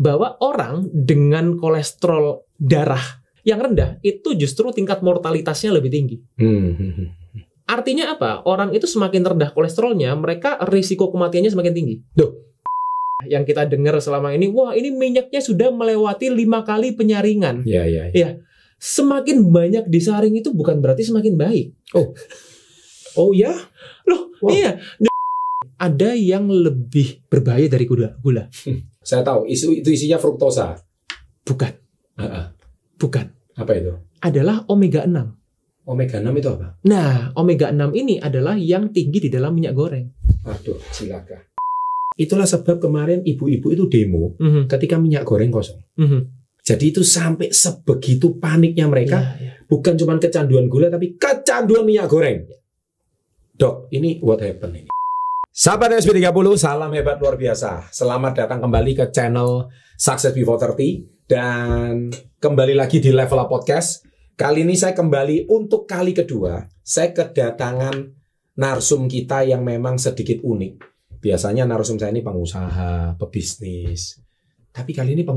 bahwa orang dengan kolesterol darah yang rendah itu justru tingkat mortalitasnya lebih tinggi. Artinya apa? Orang itu semakin rendah kolesterolnya, mereka risiko kematiannya semakin tinggi. Yang kita dengar selama ini, wah ini minyaknya sudah melewati 5 kali penyaringan. Ya. Semakin banyak disaring itu bukan berarti semakin baik. Oh ya? Loh, iya. Ada yang lebih berbahaya dari gula. Saya tahu, itu isinya fruktosa. Bukan. Bukan. Apa itu? Adalah omega 6. Omega 6 itu apa? Nah, omega 6 ini adalah yang tinggi di dalam minyak goreng. Aduh, silakan. Itulah sebab kemarin ibu-ibu itu demo ketika minyak goreng kosong. Jadi itu sampai sebegitu paniknya mereka, bukan cuma kecanduan gula, tapi kecanduan minyak goreng. Dok, ini what happened ini? Sahabat SP30, salam hebat luar biasa. Selamat datang kembali ke channel Success Before 30 dan kembali lagi di Level Up Podcast. Kali ini saya kembali untuk kali kedua. Saya kedatangan narsum kita yang memang sedikit unik. Biasanya narsum saya ini pengusaha, pebisnis. Tapi kali ini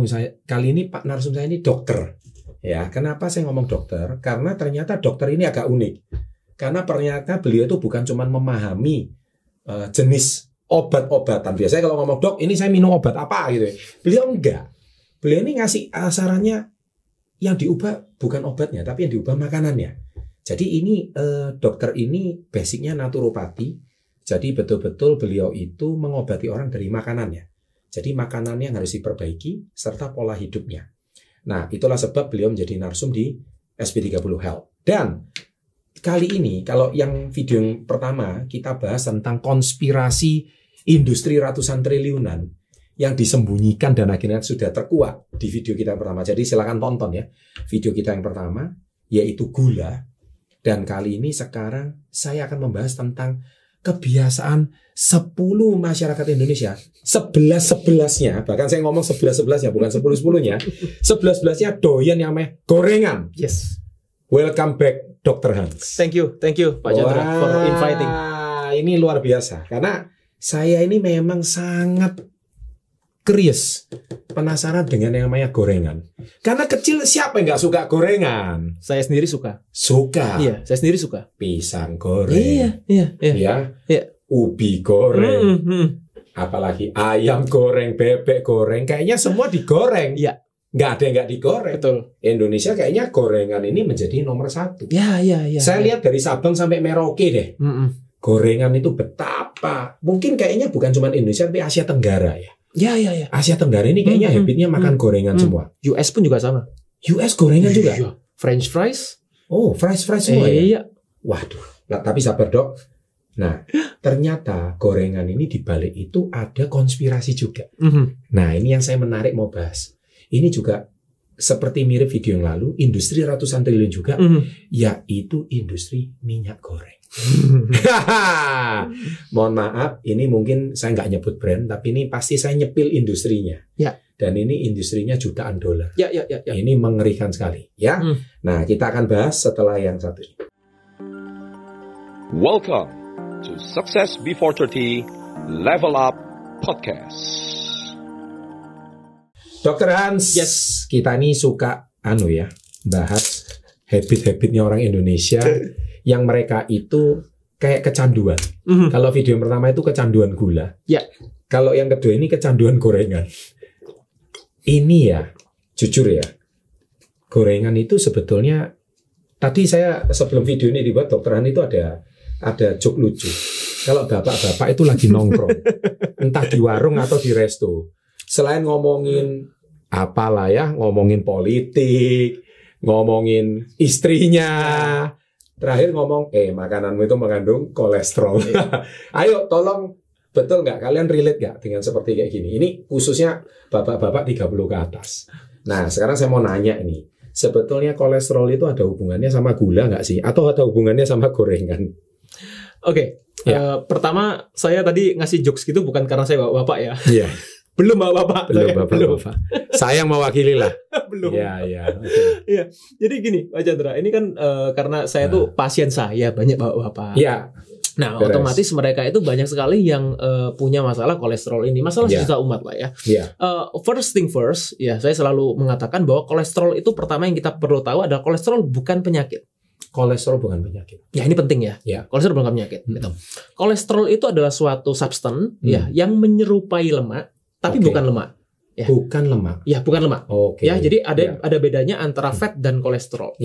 Pak narsum saya ini dokter. Ya, kenapa saya ngomong dokter? Karena ternyata dokter ini agak unik. Karena ternyata beliau itu bukan cuma memahami jenis obat-obatan. Biasanya kalau ngomong dok, ini saya minum obat apa gitu. Beliau enggak. Beliau ini ngasih sarannya yang diubah bukan obatnya, tapi yang diubah makanannya. Jadi ini dokter ini basicnya naturopati. Jadi betul-betul beliau itu mengobati orang dari makanannya. Jadi makanannya yang harus diperbaiki serta pola hidupnya. Nah, itulah sebab beliau menjadi narsum di SP30 Health. Dan kali ini, kalau yang video yang pertama, kita bahas tentang konspirasi industri ratusan triliunan yang disembunyikan dan akhirnya sudah terkuak di video kita yang pertama. Jadi silakan tonton ya video kita yang pertama, yaitu gula. Dan kali ini sekarang saya akan membahas tentang kebiasaan 10 masyarakat Indonesia. 11-11-nya, bahkan saya ngomong 11-11-nya, bukan 10-10-nya. 11-11-nya doyan yang gorengan. Yes. Welcome back Dr. Hans. Thank you Pak Chandra for inviting. Ini luar biasa karena saya ini memang sangat curious, penasaran dengan yang namanya gorengan. Karena kecil siapa yang nggak suka gorengan? Saya sendiri suka. Suka. Iya, saya sendiri suka. Pisang goreng. Iya. Ya. Ubi goreng. Apalagi ayam goreng, bebek goreng, kayaknya semua digoreng. Iya. Nggak ada yang nggak digoreng. Betul. Indonesia kayaknya gorengan ini menjadi nomor 1. Iya. Saya lihat dari Sabang sampai Merauke deh. Gorengan itu betapa. Mungkin kayaknya bukan cuma Indonesia, tapi Asia Tenggara ya. Iya. Asia Tenggara ini kayaknya habitnya makan gorengan semua. US pun juga sama. US gorengan juga. French fries. Oh, fries semua ya. Iya. Waduh. Nah, tapi sabar dok. Nah, ternyata gorengan ini dibalik itu ada konspirasi juga. Nah, ini yang saya menarik mau bahas. Ini juga seperti mirip video yang lalu, industri ratusan triliun juga, yaitu industri minyak goreng. Mohon maaf, ini mungkin saya nggak nyebut brand, tapi ini pasti saya nyepil industrinya. Ya. Dan ini industrinya jutaan dolar. Ya. Ini mengerikan sekali, ya. Nah, kita akan bahas setelah yang satu ini. Welcome to Success Before 30 Level Up Podcast. Dr. Hans, yes. Kita ini suka bahas habit-habitnya orang Indonesia yang mereka itu kayak kecanduan. Kalau video yang pertama itu kecanduan gula. Ya. Kalau yang kedua ini kecanduan gorengan. Ini ya, jujur ya, gorengan itu sebetulnya tadi saya sebelum video ini dibuat Dr. Hans itu ada joke lucu. Kalau bapak-bapak itu lagi nongkrong, entah di warung atau di resto. Selain ngomongin apalah ya, ngomongin politik, ngomongin istrinya, terakhir ngomong, makananmu itu mengandung kolesterol. Ayo tolong, betul nggak? Kalian relate nggak dengan seperti kayak gini? Ini khususnya bapak-bapak 30 ke atas. Nah, sekarang saya mau nanya ini, sebetulnya kolesterol itu ada hubungannya sama gula nggak sih? Atau ada hubungannya sama gorengan? Oke. Pertama, saya tadi ngasih jokes gitu bukan karena saya bapak ya. Iya. Belum bapak. Belum. Saya yang mewakili lah. Belum. Iya. Iya. Jadi gini, Pak Chandra, ini kan karena saya tuh pasien saya banyak bapak-bapak. Iya. Nah, Beres. otomatis mereka itu banyak sekali yang punya masalah kolesterol ini, masalah sejuta umat lah ya. First thing first, ya saya selalu mengatakan bahwa kolesterol itu pertama yang kita perlu tahu adalah kolesterol bukan penyakit. Kolesterol bukan penyakit. Ya ini penting ya. Kolesterol bukan penyakit. Gitu. Kolesterol itu adalah suatu substan ya yang menyerupai lemak, tapi bukan lemak. Ya. Bukan lemak. Ya, bukan lemak. Ya, jadi ada bedanya antara fat dan kolesterol.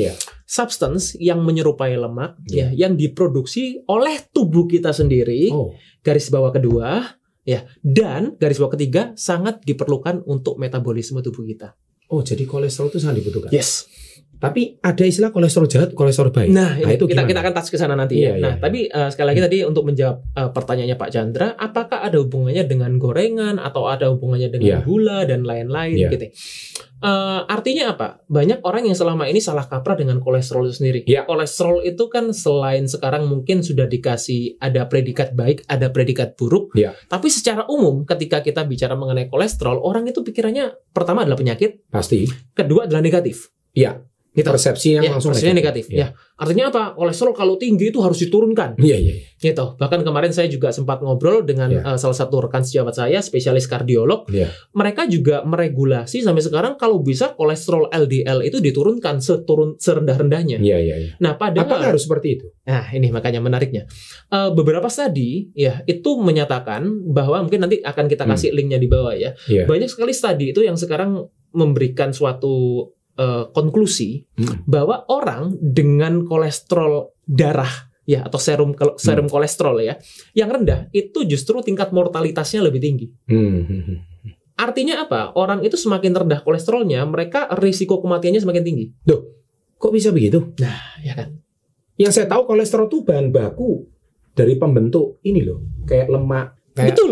Substance yang menyerupai lemak ya yang diproduksi oleh tubuh kita sendiri. Garis bawah kedua ya, dan garis bawah ketiga sangat diperlukan untuk metabolisme tubuh kita. Oh, jadi kolesterol itu sangat dibutuhkan. Yes. Tapi ada istilah kolesterol jahat, kolesterol baik. Nah itu kita akan touch ke sana nanti ya. Tapi sekali lagi tadi untuk menjawab pertanyaannya Pak Chandra, apakah ada hubungannya dengan gorengan atau ada hubungannya dengan gula dan lain-lain gitu. Artinya apa? Banyak orang yang selama ini salah kaprah dengan kolesterol itu sendiri. Kolesterol itu kan selain sekarang mungkin sudah dikasih ada predikat baik, ada predikat buruk. Tapi secara umum ketika kita bicara mengenai kolesterol, orang itu pikirannya pertama adalah penyakit. Pasti. Kedua adalah negatif. Iya. Gitu. Persepsi yang langsung negatif. Artinya apa? Kolesterol kalau tinggi itu harus diturunkan. Gitu. Bahkan kemarin saya juga sempat ngobrol dengan salah satu rekan sejawat saya, spesialis kardiolog. Mereka juga meregulasi sampai sekarang kalau bisa kolesterol LDL itu diturunkan serendah-rendahnya. Nah, padahal apakah harus seperti itu? Nah, ini makanya menariknya. Beberapa studi ya itu menyatakan bahwa mungkin nanti akan kita kasih linknya di bawah ya. Banyak sekali studi itu yang sekarang memberikan suatu konklusi bahwa orang dengan kolesterol darah ya atau serum kolesterol ya yang rendah itu justru tingkat mortalitasnya lebih tinggi. Artinya apa? Orang itu semakin rendah kolesterolnya, mereka risiko kematiannya semakin tinggi. Duh, kok bisa begitu? Nah, ya kan. Yang saya tahu kolesterol itu bahan baku dari pembentuk ini loh, kayak lemak. Betul.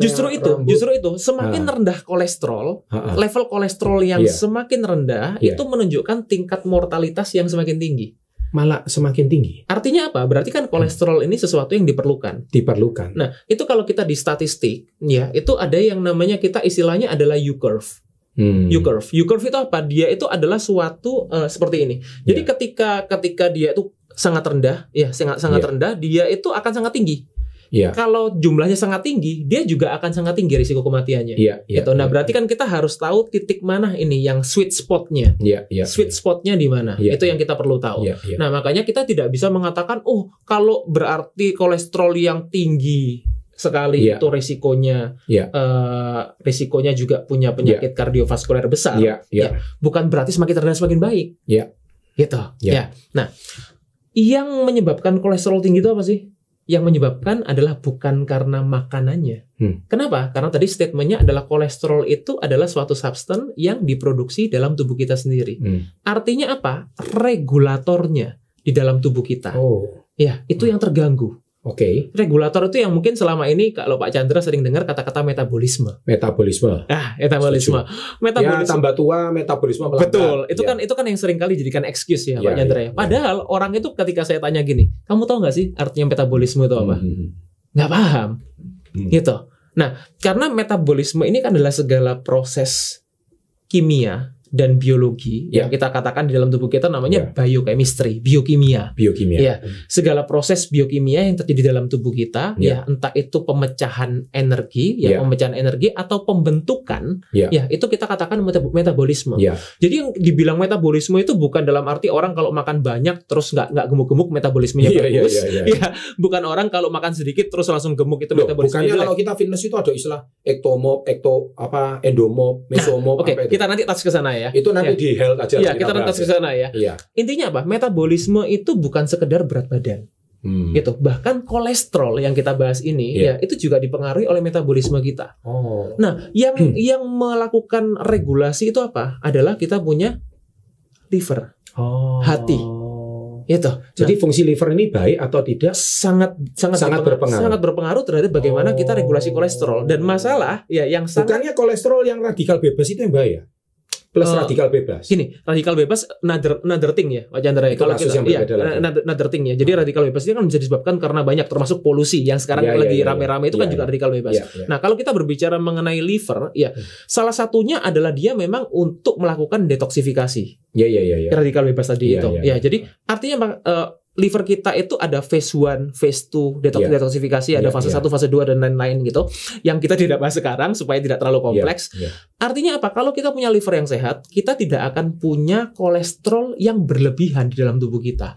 Justru itu semakin rendah kolesterol, level kolesterol yang semakin rendah itu menunjukkan tingkat mortalitas yang semakin tinggi. Malah semakin tinggi. Artinya apa? Berarti kan kolesterol ini sesuatu yang diperlukan. Nah, itu kalau kita di statistik, ya itu ada yang namanya kita istilahnya adalah U-curve. U-curve itu apa? Dia itu adalah suatu seperti ini. Jadi ketika dia itu sangat rendah, sangat rendah, dia itu akan sangat tinggi. Kalau jumlahnya sangat tinggi, dia juga akan sangat tinggi risiko kematiannya. Nah, berarti kan kita harus tahu titik mana ini yang sweet spotnya. Sweet spotnya di mana? Itu yang kita perlu tahu. Nah, makanya kita tidak bisa mengatakan, oh, kalau berarti kolesterol yang tinggi sekali itu risikonya juga punya penyakit kardiovaskuler besar. Bukan berarti semakin rendah semakin baik. Gitu. Nah, yang menyebabkan kolesterol tinggi itu apa sih? Yang menyebabkan adalah bukan karena makanannya. Kenapa? Karena tadi statementnya adalah kolesterol itu adalah suatu substan yang diproduksi dalam tubuh kita sendiri. Artinya apa? Regulatornya di dalam tubuh kita. Ya, itu yang terganggu. Regulator itu yang mungkin selama ini kalau Pak Chandra sering dengar kata-kata metabolisme. Metabolisme. Ya, tambah tua metabolisme melambat. Betul. Itu kan yang sering kali dijadikan excuse ya Pak Chandra ya. Padahal orang itu ketika saya tanya gini, kamu tahu nggak sih artinya metabolisme itu apa? Nggak paham. Gitu. Nah, karena metabolisme ini kan adalah segala proses kimia dan biologi yang kita katakan di dalam tubuh kita namanya biochemistry, biokimia. Ya, segala proses biokimia yang terjadi di dalam tubuh kita, ya entah itu pemecahan energi, pemecahan energi atau pembentukan, itu kita katakan metabolisme. Jadi yang dibilang metabolisme itu bukan dalam arti orang kalau makan banyak terus nggak gemuk-gemuk metabolismenya bagus. Bukan orang kalau makan sedikit terus langsung gemuk itu metabolismenya. Bukannya kalau kita fitness itu ada istilah ektomorf, endomorf, mesomorf. Kita nanti touch ke sana ya. Itu nanti di health aja. Kita nanti ke sana ya. Intinya apa? Metabolisme itu bukan sekedar berat badan. Gitu. Bahkan kolesterol yang kita bahas ini itu juga dipengaruhi oleh metabolisme kita. Nah, yang melakukan regulasi itu apa? Adalah kita punya liver, hati. Itu. Jadi fungsi liver ini baik atau tidak? Sangat berpengaruh terhadap bagaimana kita regulasi kolesterol. Dan masalah yang bukannya kolesterol yang radikal bebas itu yang bahaya? Plus radikal bebas. Gini, radikal bebas another thing ya, Pak Chandra. Kalau kita another thing ya. Jadi radikal bebas ini kan bisa disebabkan karena banyak termasuk polusi yang sekarang lagi rame-rame itu kan juga radikal bebas. Nah, kalau kita berbicara mengenai liver, salah satunya adalah dia memang untuk melakukan detoksifikasi. Radikal bebas tadi itu. Jadi artinya liver kita itu ada phase 1, phase 2 detoksifikasi, ada fase 1, fase 2 dan lain-lain gitu. Yang kita tidak bahas sekarang supaya tidak terlalu kompleks. Artinya apa? Kalau kita punya liver yang sehat, kita tidak akan punya kolesterol yang berlebihan di dalam tubuh kita.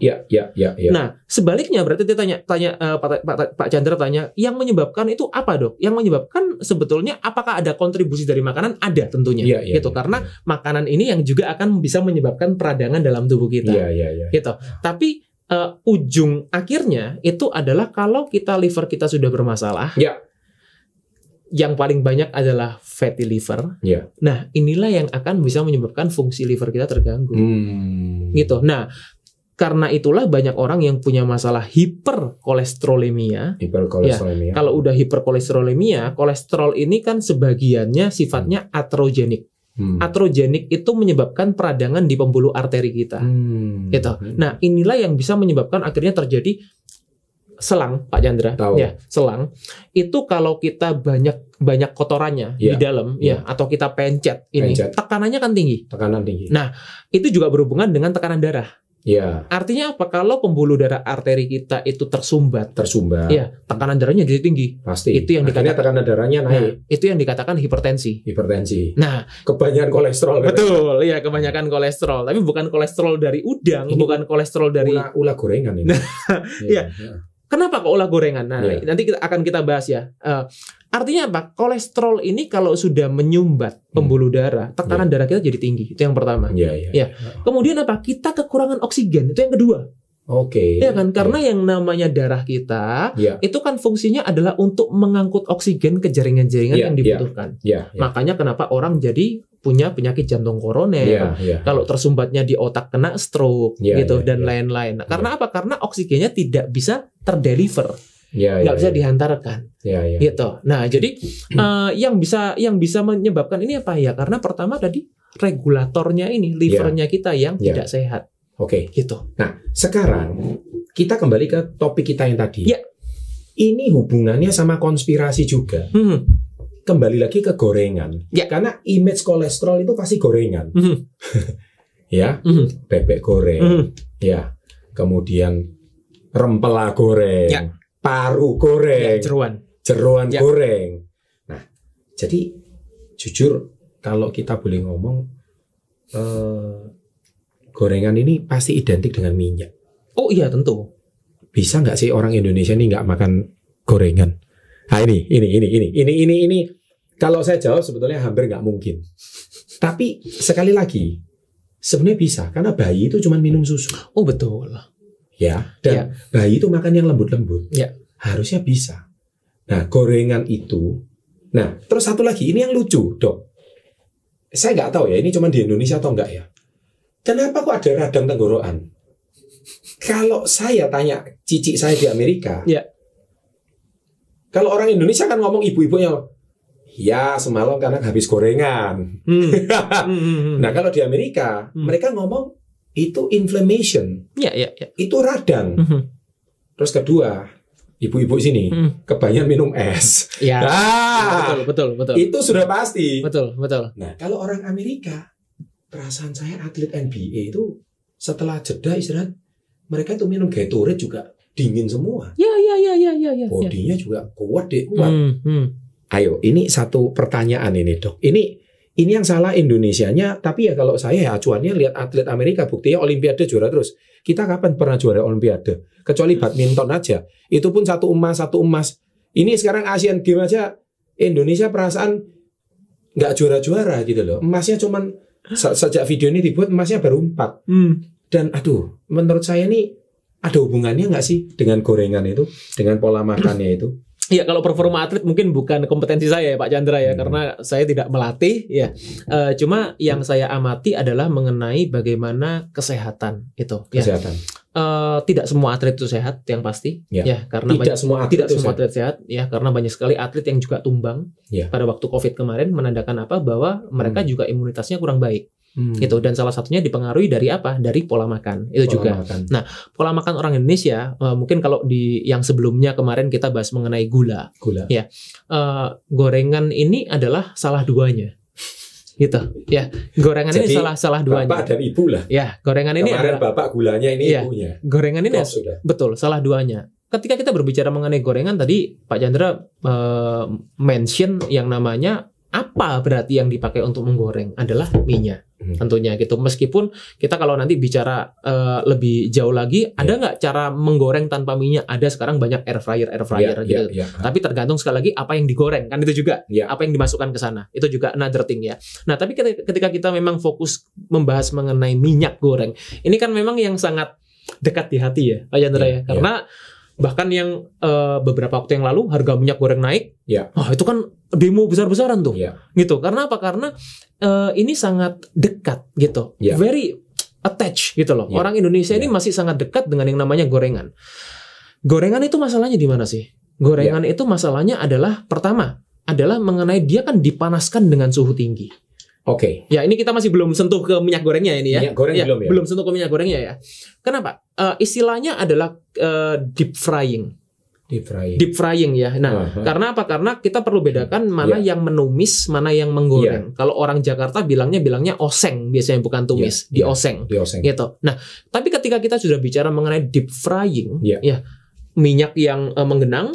Nah, sebaliknya berarti dia tanya Pak Chandra tanya, yang menyebabkan itu apa, Dok? Yang menyebabkan sebetulnya apakah ada kontribusi dari makanan? Ada tentunya. Karena makanan ini yang juga akan bisa menyebabkan peradangan dalam tubuh kita. Gitu. Tapi ujung akhirnya itu adalah kalau liver kita sudah bermasalah, yang paling banyak adalah fatty liver. Nah, inilah yang akan bisa menyebabkan fungsi liver kita terganggu. Gitu. Nah, karena itulah banyak orang yang punya masalah hiperkolesterolemia. Kalau udah hiperkolesterolemia, kolesterol ini kan sebagiannya sifatnya aterogenik. Aterogenik itu menyebabkan peradangan di pembuluh arteri kita. Gitu. Nah, inilah yang bisa menyebabkan akhirnya terjadi selang, Pak Chandra. Selang. Itu kalau kita banyak kotorannya di dalam, atau kita pencet ini, tekanannya kan tinggi. Nah, itu juga berhubungan dengan tekanan darah. Artinya apa? Kalau pembuluh darah arteri kita itu tersumbat, tekanan darahnya jadi tinggi. Pasti. Itu yang dikatakan tekanan darahnya naik. Nah, itu yang dikatakan hipertensi. Nah, kebanyakan kolesterol. Betul, kebanyakan kolesterol. Tapi bukan kolesterol dari udang, bukan kolesterol dari ulah gorengan ini. Kenapa kok ulah gorengan? Nah, nanti akan kita bahas ya. Artinya apa? Kolesterol ini kalau sudah menyumbat pembuluh darah, tekanan darah kita jadi tinggi. Itu yang pertama. Kemudian apa? Kita kekurangan oksigen. Itu yang kedua. Kan? Karena yang namanya darah kita itu kan fungsinya adalah untuk mengangkut oksigen ke jaringan-jaringan yang dibutuhkan. Makanya kenapa orang jadi punya penyakit jantung koroner, kalau tersumbatnya di otak kena stroke, dan lain-lain. Karena apa? Karena oksigennya tidak bisa terdeliver. Nggak bisa dihantarkan, gitu. Nah, jadi yang bisa menyebabkan ini apa ya? Karena pertama tadi regulatornya ini, livernya kita yang tidak sehat. Gitu. Nah, sekarang kita kembali ke topik kita yang tadi. Ini hubungannya sama konspirasi juga. Kembali lagi ke gorengan. Karena image kolesterol itu pasti gorengan. Bebek goreng. Kemudian rempela goreng. Paru goreng, jeroan goreng. Nah, jadi jujur kalau kita boleh ngomong, gorengan ini pasti identik dengan minyak. Oh iya, tentu. Bisa nggak sih orang Indonesia ini nggak makan gorengan? Nah, ini. Kalau saya jawab sebetulnya hampir nggak mungkin. Tapi sekali lagi, sebenarnya bisa karena bayi itu cuma minum susu. Oh betul. Dan bayi itu makan yang lembut-lembut. Harusnya bisa. Nah, gorengan itu. Nah, terus satu lagi, ini yang lucu, Dok. Saya nggak tahu ya, ini cuma di Indonesia atau enggak ya. Kenapa kok ada radang tenggorokan? Kalau saya tanya cici saya di Amerika, kalau orang Indonesia kan ngomong ibu-ibunya, semalam karena habis gorengan. Nah, kalau di Amerika, mereka ngomong itu inflammation. Itu radang. Terus kedua, ibu-ibu sini kebanyakan minum es. Betul. Itu sudah pasti. Betul. Nah, kalau orang Amerika, perasaan saya atlet NBA itu setelah jeda istirahat, mereka tuh minum Gatorade juga dingin semua. Bodinya juga kuat. Ayo, ini satu pertanyaan ini, Dok. Ini yang salah Indonesianya, tapi ya kalau saya acuannya lihat atlet Amerika, buktinya Olimpiade juara terus. Kita kapan pernah juara Olimpiade? Kecuali badminton aja. Itu pun satu emas. Ini sekarang Asian Games aja Indonesia perasaan nggak juara-juara gitu loh. Emasnya cuman sejak video ini dibuat emasnya baru 4. Dan menurut saya ini ada hubungannya nggak sih dengan gorengan itu, dengan pola makannya itu? Ya, kalau performa atlet mungkin bukan kompetensi saya ya Pak Chandra ya, karena saya tidak melatih ya. Cuma yang saya amati adalah mengenai bagaimana kesehatan itu. Kesehatan. Tidak semua atlet itu sehat yang pasti. Karena tidak semua atlet sehat ya, karena banyak sekali atlet yang juga tumbang pada waktu COVID kemarin, menandakan apa? Bahwa mereka juga imunitasnya kurang baik. Gitu, dan salah satunya dipengaruhi dari apa? Dari pola makan itu juga. Nah, pola makan orang Indonesia mungkin kalau di yang sebelumnya kemarin kita bahas mengenai gula. Ya, gorengan ini adalah salah duanya. gitu. Ya, gorengan Jadi, ini salah duanya. Bapak dan ibu lah. Ya, gorengan ini Kemarin bapak gulanya, ini iya, ibunya. Gorengan ini sudah. Betul, salah duanya. Ketika kita berbicara mengenai gorengan tadi Pak Chandra mention yang namanya apa berarti yang dipakai untuk menggoreng adalah minyak. Tentunya gitu. Meskipun kita kalau nanti bicara lebih jauh lagi, ada nggak cara menggoreng tanpa minyak? Ada, sekarang banyak air fryer gitu. Tapi tergantung sekali lagi apa yang digoreng, kan itu juga apa yang dimasukkan ke sana. Itu juga another thing ya. Nah, tapi ketika kita memang fokus membahas mengenai minyak goreng, ini kan memang yang sangat dekat di hati ya, Pak Chandra ya. Karena bahkan yang beberapa waktu yang lalu harga minyak goreng naik, itu kan demo besar-besaran tuh, gitu. Karena apa? Karena ini sangat dekat gitu, very attached gitu loh. Orang Indonesia ini masih sangat dekat dengan yang namanya gorengan. Gorengan itu masalahnya di mana sih? Gorengan itu masalahnya adalah pertama adalah mengenai dia kan dipanaskan dengan suhu tinggi. Oke. Ya, ini kita masih belum sentuh ke minyak gorengnya ini ya. Minyak goreng belum ya? Belum sentuh ke minyak gorengnya ya. Kenapa? Istilahnya adalah deep frying. Deep frying ya. Nah, karena apa? Karena kita perlu bedakan mana yang menumis, mana yang menggoreng. Kalau orang Jakarta bilangnya oseng biasanya, bukan tumis, dioseng. Gitu. Nah, tapi ketika kita sudah bicara mengenai deep frying, ya minyak yang menggenang,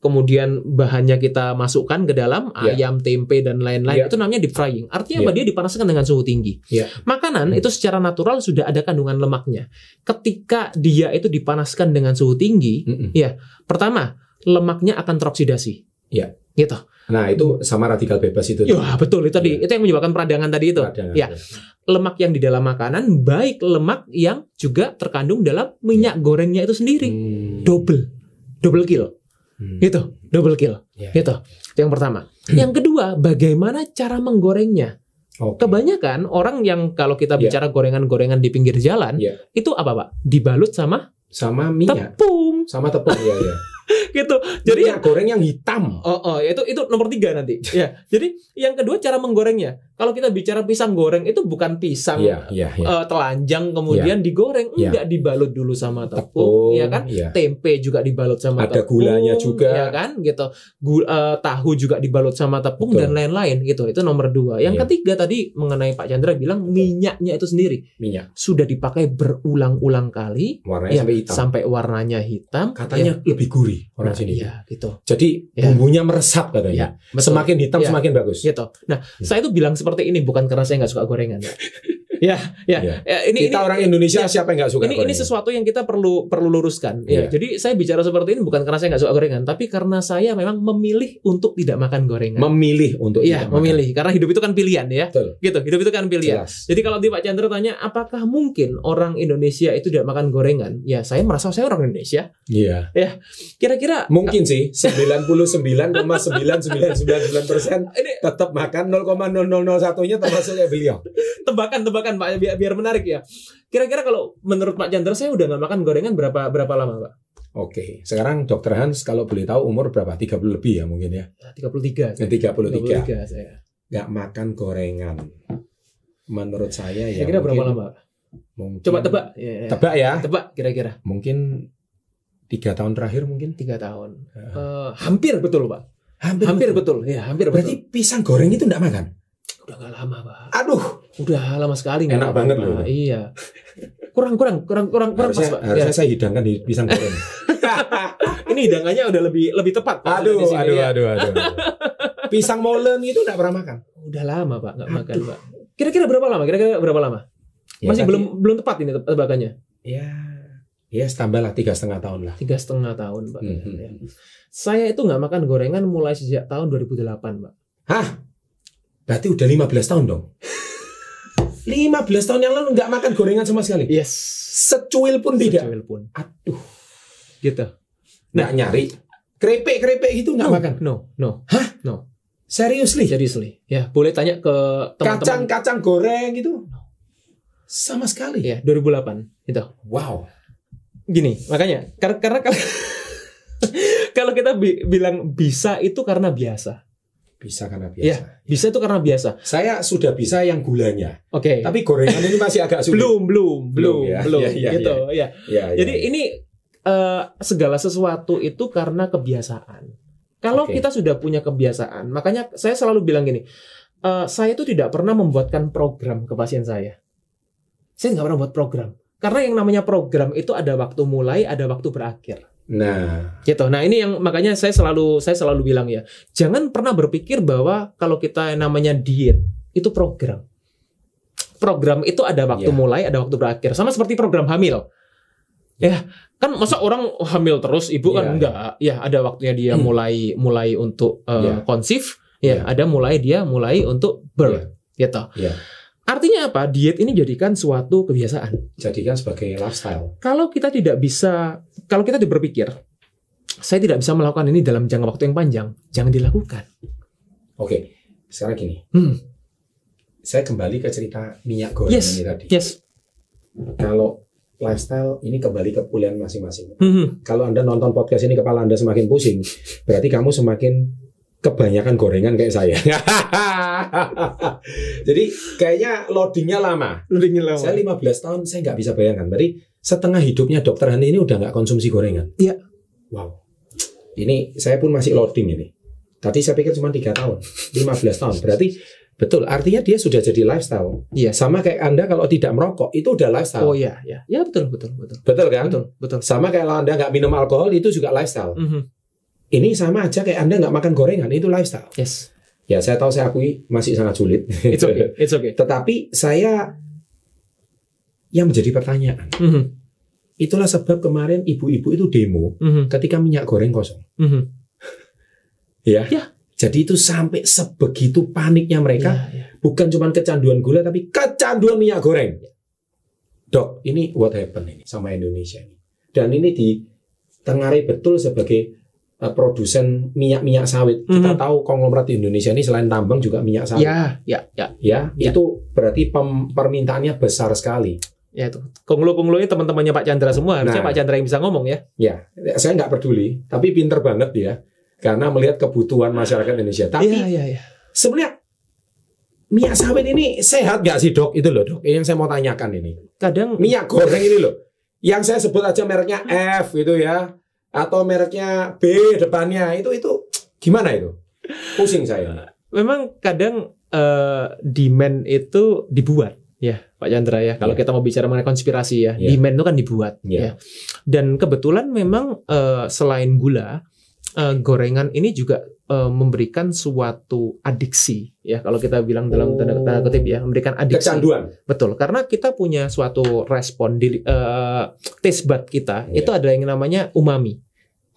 kemudian bahannya kita masukkan ke dalam ayam, tempe dan lain-lain, itu namanya deep frying. Artinya apa? Dia dipanaskan dengan suhu tinggi. Makanan itu secara natural sudah ada kandungan lemaknya. Ketika dia itu dipanaskan dengan suhu tinggi, ya pertama lemaknya akan teroksidasi. Gitu. Nah, itu sama radikal bebas itu. Ya, betul itu tadi. Itu yang menyebabkan peradangan tadi itu. Lemak yang di dalam makanan, baik lemak yang juga terkandung dalam minyak gorengnya itu sendiri. Double kill. Gitu, double kill. Gitu. Itu yang pertama. Yang kedua, bagaimana cara menggorengnya? Kebanyakan orang yang kalau kita bicara gorengan-gorengan di pinggir jalan, itu apa, Pak? Dibalut sama minyak. Tepung. Sama tepung, Gitu. Jadi minyak goreng yang hitam. Itu nomor 3 nanti. Ya. Jadi yang kedua cara menggorengnya. Kalau kita bicara pisang goreng itu bukan pisang telanjang kemudian digoreng, enggak, dibalut dulu sama tepung, ya kan? Tempe juga dibalut sama ada tepung, gulanya juga, ya kan? Gitu. Tahu juga dibalut sama tepung dan lain-lain gitu. Itu nomor 2. Yang ketiga tadi mengenai Pak Chandra bilang minyaknya itu sendiri. Sudah dipakai berulang-ulang kali, warnanya sampai hitam. Sampai warnanya hitam. Katanya lebih gurih orang sini. Gitu. Jadi bumbunya meresap katanya. Semakin hitam semakin bagus. Gitu. Nah, saya itu bilang seperti ini bukan karena saya nggak suka gorengan. Ini orang Indonesia siapa yang nggak suka gorengan? Ini sesuatu yang kita perlu luruskan. Jadi saya bicara seperti ini bukan karena saya nggak suka gorengan, tapi karena saya memang memilih untuk tidak makan gorengan. Memilih untuk tidak memilih makan. Karena hidup itu kan pilihan ya. Betul. Gitu, hidup itu kan pilihan. Jelas. Jadi kalau di Pak Chandra tanya apakah mungkin orang Indonesia itu tidak makan gorengan? Ya, saya merasa saya orang Indonesia. Iya. Ya, kira-kira mungkin sih 99,9999% ini tetap makan 0,0001-nya termasuk kayak beliau. Tebakan Pak, biar menarik ya. Kira-kira kalau menurut Pak Chandra saya udah nggak makan gorengan berapa lama, Pak? Oke, sekarang Dokter Hans kalau boleh tahu umur berapa? 30 lebih ya mungkin ya? 33. 33 saya. Nggak makan gorengan. Menurut saya ya. Kira-kira berapa lama, Pak? Mungkin, coba tebak. Tebak ya? Tebak kira-kira. Mungkin 3 tahun terakhir mungkin. 3 tahun. Hampir betul, Pak. Hampir betul. Ya, hampir berarti betul. Pisang goreng itu nggak makan? Udah gak lama, Pak. Aduh, udah lama sekali. Enak banget loh. Iya. Kurang harusnya, pas, Pak. Harusnya saya hidangkan di pisang goreng. Ini hidangannya udah lebih tepat, Pak. Aduh. Pisang molen itu nggak pernah makan. Udah lama, Pak, nggak makan, Pak. Kira-kira berapa lama? Masih belum tepat ini tebakannya. Ya, tambahlah 3,5 tahun lah. 3,5 tahun, Pak. Saya itu nggak makan gorengan mulai sejak tahun 2008, Pak. Hah? Berarti udah 15 tahun dong. 15 tahun yang lalu nggak makan gorengan sama sekali. Yes. Secuil pun tidak. Secuil pun. Aduh. Gitu. Nggak nyari. Keripik gitu nggak makan. No. Hah? No. Seriously? Ya, boleh tanya ke teman-teman. Kacang goreng gitu. Sama sekali. Ya, 2008 itu. Wow. Gini, makanya karena kalau kita bilang bisa itu karena biasa. Bisa karena biasa. Ya, bisa itu karena biasa. Saya sudah bisa yang gulanya. Oke. Tapi gorengan ini masih agak sulit. belum. Ya. Gitu, ya. Jadi ya. ini segala sesuatu itu karena kebiasaan. Kalau kita sudah punya kebiasaan, makanya saya selalu bilang gini, saya itu tidak pernah membuatkan program ke pasien saya. Saya nggak pernah buat program. Karena yang namanya program itu ada waktu mulai, ada waktu berakhir. Nah, gitu. Nah, ini yang makanya saya selalu bilang ya, jangan pernah berpikir bahwa kalau kita namanya diet itu program. Program itu ada waktu mulai, ada waktu berakhir. Sama seperti program hamil. Ya, kan masa orang hamil terus, ibu kan enggak. Ya, ada waktunya dia mulai untuk conceive, ada dia mulai untuk birth, gitu. Artinya apa? Diet ini jadikan suatu kebiasaan. Jadikan sebagai lifestyle. Kalau kita berpikir, saya tidak bisa melakukan ini dalam jangka waktu yang panjang, jangan dilakukan. Oke, sekarang gini. Saya kembali ke cerita minyak goreng ini tadi. Kalau lifestyle ini kembali ke pilihan masing-masing. Kalau Anda nonton podcast ini kepala Anda semakin pusing, berarti kamu semakin kebanyakan gorengan kayak saya. Jadi kayaknya loadingnya lama. Saya 15 tahun saya nggak bisa bayangkan. Berarti setengah hidupnya Dokter Hani ini udah nggak konsumsi gorengan. Iya. Wow. Ini saya pun masih loading ini. Tadi saya pikir cuma 3 tahun, 15 tahun. Berarti betul. Artinya dia sudah jadi lifestyle. Iya. Sama kayak Anda kalau tidak merokok itu udah lifestyle. Oh iya, ya. Ya betul. Betul kan? Betul. Sama kayak kalau Anda nggak minum alkohol itu juga lifestyle. Ini sama aja kayak Anda nggak makan gorengan, itu lifestyle. Yes. Ya, saya tahu saya akui masih sangat sulit. It's okay. Tetapi yang menjadi pertanyaan, itulah sebab kemarin ibu-ibu itu demo ketika minyak goreng kosong. Ya. Jadi itu sampai sebegitu paniknya mereka, bukan cuma kecanduan gula, tapi kecanduan minyak goreng. Dok, ini what happened ini sama Indonesia ini. Dan ini ditengarai betul sebagai produsen minyak sawit. Kita tahu konglomerat di Indonesia ini selain tambang juga minyak sawit. Ya. Itu berarti permintaannya besar sekali. Ya itu. Konglo-konglonya teman-temannya Pak Chandra semua. Harusnya Pak Chandra yang bisa ngomong ya. Ya, saya nggak peduli. Tapi pinter banget dia. Karena melihat kebutuhan masyarakat Indonesia. Tapi sebenarnya minyak sawit ini sehat nggak sih dok? Itu loh dok. Ini yang saya mau tanyakan ini. Kadang minyak goreng ini loh. Yang saya sebut aja mereknya F gitu ya. Atau mereknya B depannya itu gimana itu? Pusing saya. Memang kadang demand itu dibuat ya Pak Chandra ya. Kalau kita mau bicara mengenai konspirasi ya, demand itu kan dibuat ya. Dan kebetulan memang selain gula, gorengan ini juga memberikan suatu adiksi ya, kalau kita bilang dalam tanda kutip ya, memberikan adiksi. Kecanduan. Betul, karena kita punya suatu respon di taste bud kita itu ada yang namanya umami,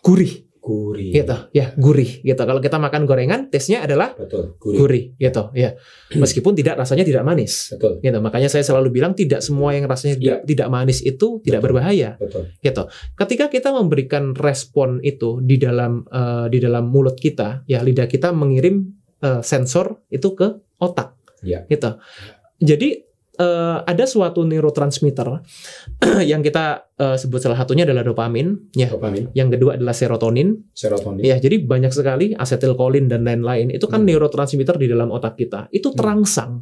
gurih gitu ya, gurih gitu. Kalau kita makan gorengan, taste-nya adalah gurih gitu ya, meskipun rasanya tidak manis. Betul. Gitu. Makanya saya selalu bilang tidak semua yang rasanya tidak manis itu tidak berbahaya. Betul. Gitu. Ketika kita memberikan respon itu di dalam mulut kita, ya lidah kita mengirim sensor itu ke otak. Gitu. Jadi ada suatu neurotransmitter yang kita sebut salah satunya adalah dopamin, ya. Yang kedua adalah serotonin. Ya, jadi banyak sekali asetilkolin dan lain-lain. Itu kan neurotransmitter di dalam otak kita. Itu terangsang,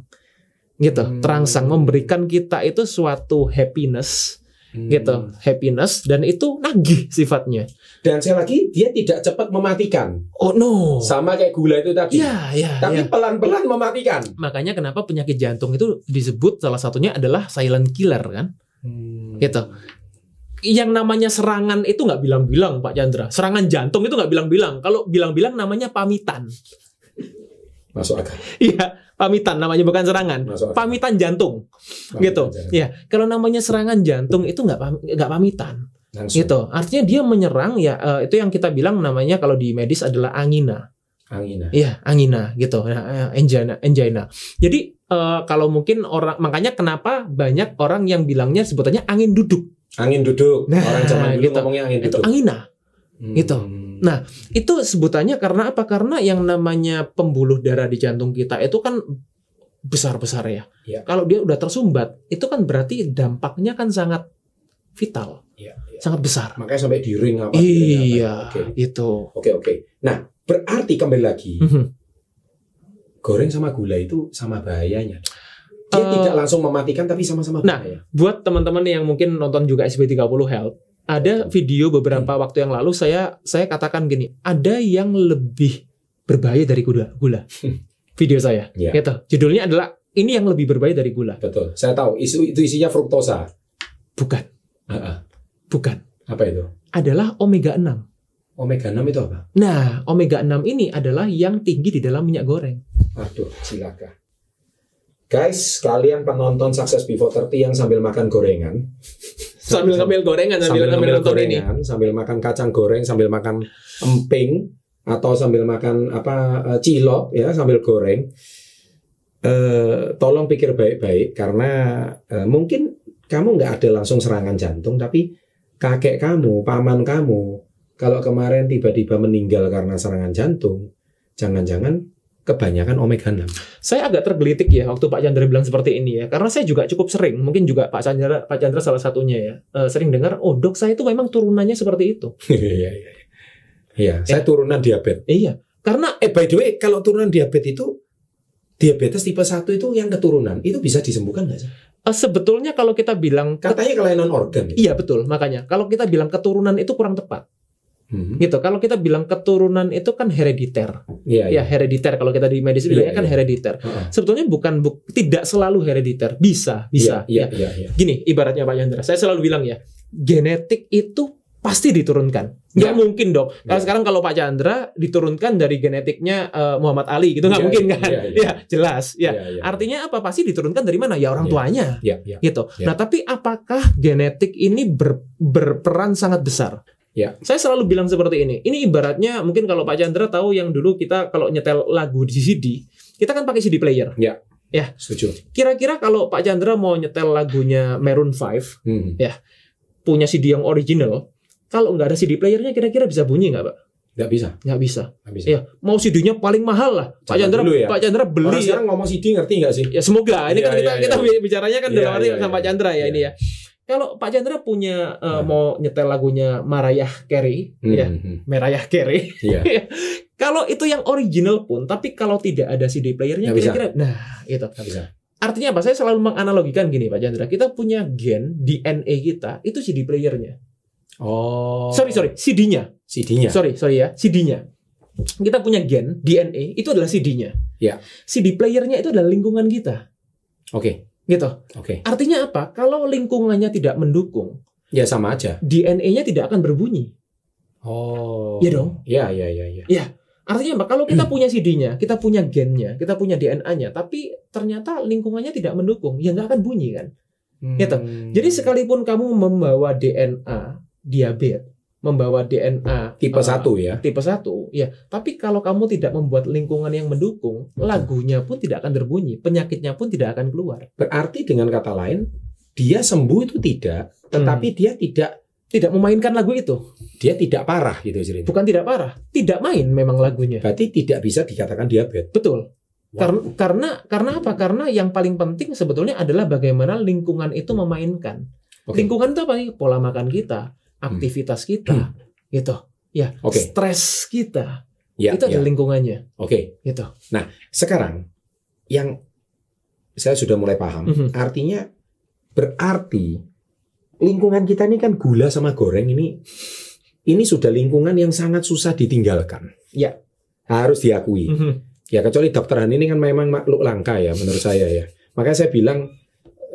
gitu. Terangsang memberikan kita itu suatu happiness, gitu. Happiness, dan itu nagih sifatnya. Dan saya lagi dia tidak cepat mematikan. Oh no. Sama kayak gula itu tadi. Tapi pelan-pelan mematikan. Makanya kenapa penyakit jantung itu disebut salah satunya adalah silent killer kan? Gitu. Yang namanya serangan itu nggak bilang-bilang Pak Chandra. Serangan jantung itu nggak bilang-bilang. Kalau bilang-bilang namanya pamitan. Masuk akal. Iya, pamitan namanya, bukan serangan. Pamitan jantung. Gitu. Ya, kalau namanya serangan jantung itu nggak pamitan. Langsung. Gitu. Artinya dia menyerang ya, itu yang kita bilang namanya kalau di medis adalah angina. Iya, angina gitu. Angina. Jadi kalau mungkin makanya kenapa banyak orang yang bilangnya sebutannya angin duduk. Nah, orang zaman dulu gitu. Ngomongnya angin duduk. Itu angina. Gitu. Nah, itu sebutannya karena apa? Karena yang namanya pembuluh darah di jantung kita itu kan besar-besar ya. Kalau dia udah tersumbat, itu kan berarti dampaknya kan sangat vital. Sangat besar. Makanya sampai di ring apa. Iya, itu. Oke. Nah, berarti kembali lagi. Goreng sama gula itu sama bahayanya. Dia tidak langsung mematikan tapi sama-sama bahaya. Nah, buat teman-teman yang mungkin nonton juga SB30 Health, ada video beberapa waktu yang lalu saya katakan gini, ada yang lebih berbahaya dari gula. video saya. Ya. Gitu. Judulnya adalah ini yang lebih berbahaya dari gula. Betul. Saya tahu itu isinya fruktosa. Bukan. Bukan. Apa itu? Adalah omega 6. Omega 6 itu apa? Nah, omega 6 ini adalah yang tinggi di dalam minyak goreng. Aduh, silakan. Guys, kalian penonton Success Before 30 yang sambil makan gorengan, Sambil ngambil gorengan, sambil nonton gorengan, ini. sambil makan kacang goreng, sambil makan emping, atau sambil makan cilok, ya, sambil goreng. Tolong pikir baik-baik, karena mungkin kamu nggak ada langsung serangan jantung, tapi kakek kamu, paman kamu, kalau kemarin tiba-tiba meninggal karena serangan jantung, jangan-jangan kebanyakan omega 6. Saya agak tergelitik ya waktu Pak Chandra bilang seperti ini ya, karena saya juga cukup sering, mungkin juga Pak Chandra salah satunya ya, sering dengar, oh dok saya itu memang turunannya seperti itu. Iya, saya turunan diabetes. Iya, karena by the way, kalau turunan diabetes itu, diabetes tipe 1 itu yang keturunan, itu bisa disembuhkan nggak sih? Sebetulnya kalau kita bilang katanya kelainan organ. Iya betul, makanya kalau kita bilang keturunan itu kurang tepat. Gitu. Kalau kita bilang keturunan itu kan herediter. Ya, herediter kalau kita di medis bilangnya kan herediter. Sebetulnya tidak selalu herediter. Bisa. Gini, ibaratnya Pak Chandra, saya selalu bilang ya, genetik itu pasti diturunkan. Nggak mungkin dong. Kalau sekarang kalau Pak Chandra diturunkan dari genetiknya Muhammad Ali gitu nggak mungkin kan? Ya, jelas. Artinya apa? Pasti diturunkan dari mana? Ya orang tuanya. Gitu. Nah, tapi apakah genetik ini berperan sangat besar? Ya. Saya selalu bilang seperti ini. Ini ibaratnya mungkin kalau Pak Chandra tahu yang dulu kita kalau nyetel lagu di CD, kita kan pakai CD player. Ya. Setuju. Kira-kira kalau Pak Chandra mau nyetel lagunya Maroon 5, ya, punya CD yang original, kalau nggak ada CD playernya, kira-kira bisa bunyi nggak, Pak? Nggak bisa. Ya, mau CD-nya paling mahal lah. Pak Chandra beli. Orang sekarang ngomong CD ngerti nggak sih? Ya semoga. Ini kan kita bicaranya kan dalam arti sama Pak Chandra ya ini ya. Kalau Pak Chandra punya mau nyetel lagunya Mariah Carey, Mariah Carey. Kalau itu yang original pun, tapi kalau tidak ada CD playernya, kira-kira, nah itu. Artinya apa? Saya selalu menganalogikan gini, Pak Chandra. Kita punya gen DNA kita itu CD playernya. Oh. Sorry, CD-nya. Sorry ya, CD-nya. Kita punya gen DNA itu adalah CD-nya. Ya. CD playernya itu adalah lingkungan kita. Oke. Gitu. Oke. Artinya apa? Kalau lingkungannya tidak mendukung, ya sama aja. DNA-nya tidak akan berbunyi. Oh. Iya dong. Iya. Ya. Artinya apa? Kalau kita punya CD-nya, kita punya gennya, kita punya DNA-nya, tapi ternyata lingkungannya tidak mendukung, ya nggak akan bunyi kan? Gitu. Jadi sekalipun kamu membawa DNA diabetes, membawa DNA tipe 1 ya. Tipe 1, ya. Tapi kalau kamu tidak membuat lingkungan yang mendukung, lagunya pun tidak akan berbunyi, penyakitnya pun tidak akan keluar. Berarti dengan kata lain, dia sembuh itu tidak, tetapi dia tidak memainkan lagu itu. Dia tidak parah gitu ceritanya. Bukan tidak parah, tidak main memang lagunya. Berarti tidak bisa dikatakan diabetes. Betul. Wow. Karena apa? Karena yang paling penting sebetulnya adalah bagaimana lingkungan itu memainkan. Lingkungan itu apa nih? Pola makan kita, aktivitas kita, gitu. Ya, stres kita. Itu adalah lingkungannya. Gitu. Nah, sekarang yang saya sudah mulai paham, artinya berarti lingkungan kita ini kan gula sama goreng ini sudah lingkungan yang sangat susah ditinggalkan. Ya, harus diakui. Ya, kecuali dokter Han ini kan memang makhluk langka ya menurut saya ya. Makanya saya bilang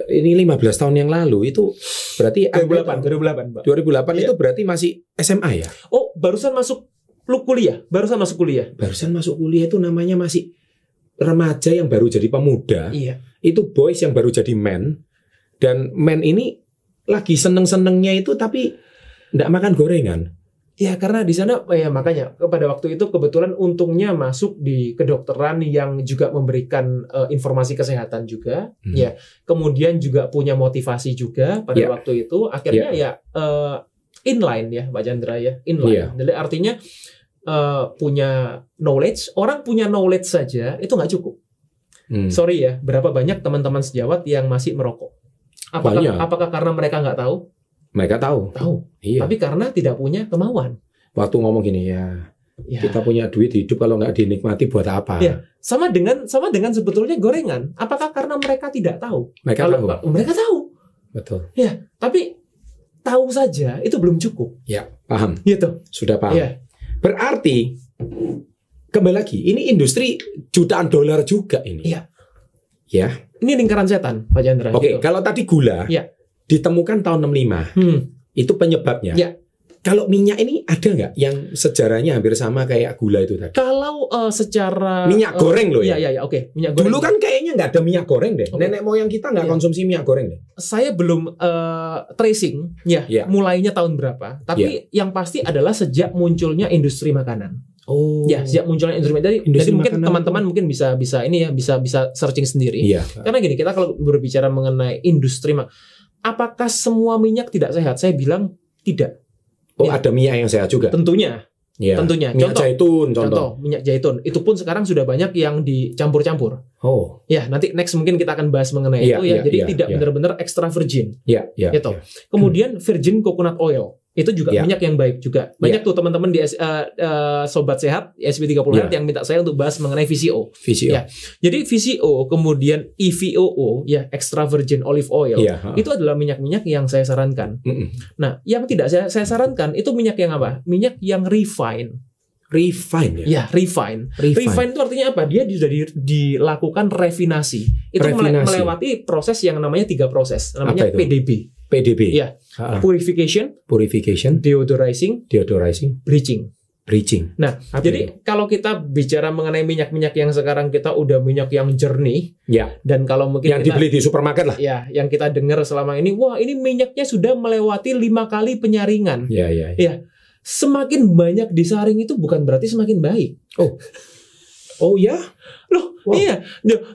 ini 15 tahun yang lalu itu berarti 2008, Pak. 2008 itu berarti masih SMA ya? Oh, barusan masuk kuliah. Barusan masuk kuliah itu namanya masih remaja yang baru jadi pemuda. Iya. Itu boys yang baru jadi men. Dan men ini lagi seneng-senengnya itu tapi enggak makan gorengan. Ya, karena di sana ya makanya pada waktu itu kebetulan untungnya masuk di kedokteran yang juga memberikan informasi kesehatan juga, ya. Kemudian juga punya motivasi juga pada waktu itu. Akhirnya inline ya, Pak Chandra ya, inline. Jadi artinya punya knowledge, orang punya knowledge saja itu nggak cukup. Sorry ya, berapa banyak teman-teman sejawat yang masih merokok? Apakah karena mereka nggak tahu? Mereka tahu. Iya. Tapi karena tidak punya kemauan. Waktu ngomong gini ya, kita punya duit hidup kalau nggak dinikmati buat apa? Ya, sama dengan sebetulnya gorengan. Apakah karena mereka tidak tahu? Mereka tahu. Betul. Ya, tapi tahu saja itu belum cukup. Ya, paham. Gitu. Sudah paham. Ya. Berarti kembali lagi, ini industri jutaan dolar juga ini. Iya. Ya. Ini lingkaran setan, Pak Chandra. Oke, gitu. kalau tadi gula ditemukan tahun 65. Itu penyebabnya. Ya. Kalau minyak ini ada nggak yang sejarahnya hampir sama kayak gula itu tadi? Kalau secara minyak goreng loh ya. Iya, oke. Minyak goreng. Dulu kan kayaknya nggak ada minyak goreng deh. Okay. Nenek moyang kita nggak konsumsi minyak goreng deh. Saya belum tracing mulainya tahun berapa. Tapi yang pasti adalah sejak munculnya industri makanan. Oh. Ya, sejak munculnya industri makanan. Jadi mungkin teman-teman mungkin bisa ini ya, bisa searching sendiri. Iya. Karena gini, kita kalau berbicara mengenai industri apakah semua minyak tidak sehat? Saya bilang tidak. Oh, ada minyak yang sehat juga. Tentunya. Ya. Tentunya. Minyak zaitun contoh. Minyak zaitun. Itu pun sekarang sudah banyak yang dicampur-campur. Oh. Ya, nanti next mungkin kita akan bahas mengenai itu ya. Jadi tidak benar-benar extra virgin. Iya, gitu. Kemudian virgin coconut oil. Itu juga minyak yang baik juga. Banyak tuh teman-teman di Sobat Sehat SP30 yang minta saya untuk bahas mengenai VCO. Ya. Jadi VCO kemudian EVOO ya, extra virgin olive oil. Itu adalah minyak-minyak yang saya sarankan. Nah, yang tidak saya sarankan itu minyak yang apa? Minyak yang refine. Refine ya? Ya, refine. Refine itu artinya apa? Dia sudah dilakukan refinasi. Itu melewati proses yang namanya 3 proses. Namanya PDB. Ya. Purification, deodorizing, bleaching. Nah, jadi kalau kita bicara mengenai minyak-minyak yang sekarang kita udah minyak yang jernih, dan kalau mungkin yang dibeli di supermarket lah, ya, yang kita dengar selama ini, wah ini minyaknya sudah melewati 5 kali penyaringan. Ya, semakin banyak disaring itu bukan berarti semakin baik. Oh ya? Loh, iya.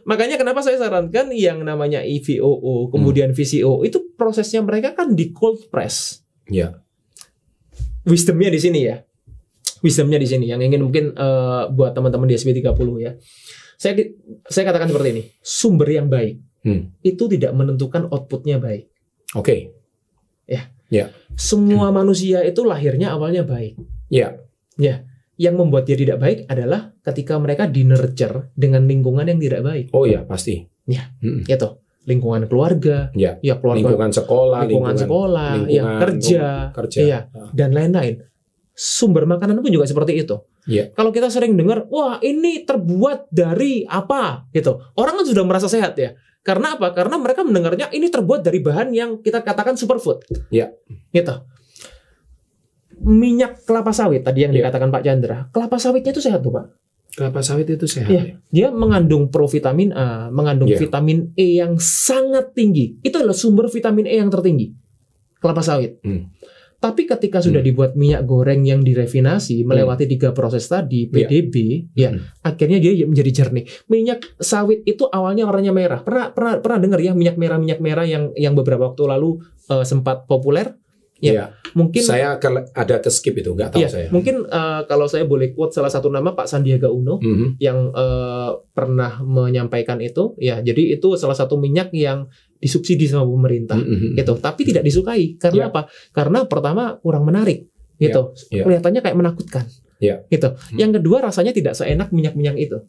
Makanya kenapa saya sarankan yang namanya EVOO, kemudian VCO, itu prosesnya mereka kan di cold press. Ya. Wisdomnya di sini ya. Wisdomnya di sini yang ingin mungkin buat teman-teman di SP30 ya. Saya katakan seperti ini, sumber yang baik itu tidak menentukan outputnya baik. Oke. Ya. Semua manusia itu lahirnya awalnya baik. Ya. Yang membuat dia tidak baik adalah ketika mereka di-nurture dengan lingkungan yang tidak baik. Oh ya, pasti. Ya, gitu. Lingkungan keluarga, keluarga, lingkungan sekolah, lingkungan kerja, dan lain-lain. Sumber makanan pun juga seperti itu. Kalau kita sering dengar, wah ini terbuat dari apa, gitu. Orang kan sudah merasa sehat ya. Karena apa? Karena mereka mendengarnya ini terbuat dari bahan yang kita katakan superfood. Gitu. Minyak kelapa sawit tadi yang dikatakan Pak Chandra, kelapa sawitnya itu sehat tuh Pak. Kelapa sawit itu sehat. Dia mengandung provitamin A, mengandung vitamin E yang sangat tinggi. Itu adalah sumber vitamin E yang tertinggi. Kelapa sawit. Tapi ketika sudah dibuat minyak goreng yang direfinasi melewati 3 proses tadi, PDB, akhirnya dia menjadi jernih. Minyak sawit itu awalnya warnanya merah. Pernah dengar ya minyak merah yang beberapa waktu lalu sempat populer? Mungkin saya ada ke skip itu, nggak tahu saya. Mungkin kalau saya boleh quote salah satu nama Pak Sandiaga Uno yang pernah menyampaikan itu, ya jadi itu salah satu minyak yang disubsidi sama pemerintah, gitu. Tapi tidak disukai karena apa? Karena pertama kurang menarik, gitu. Kelihatannya kayak menakutkan, gitu. Yang kedua rasanya tidak seenak minyak-minyak itu.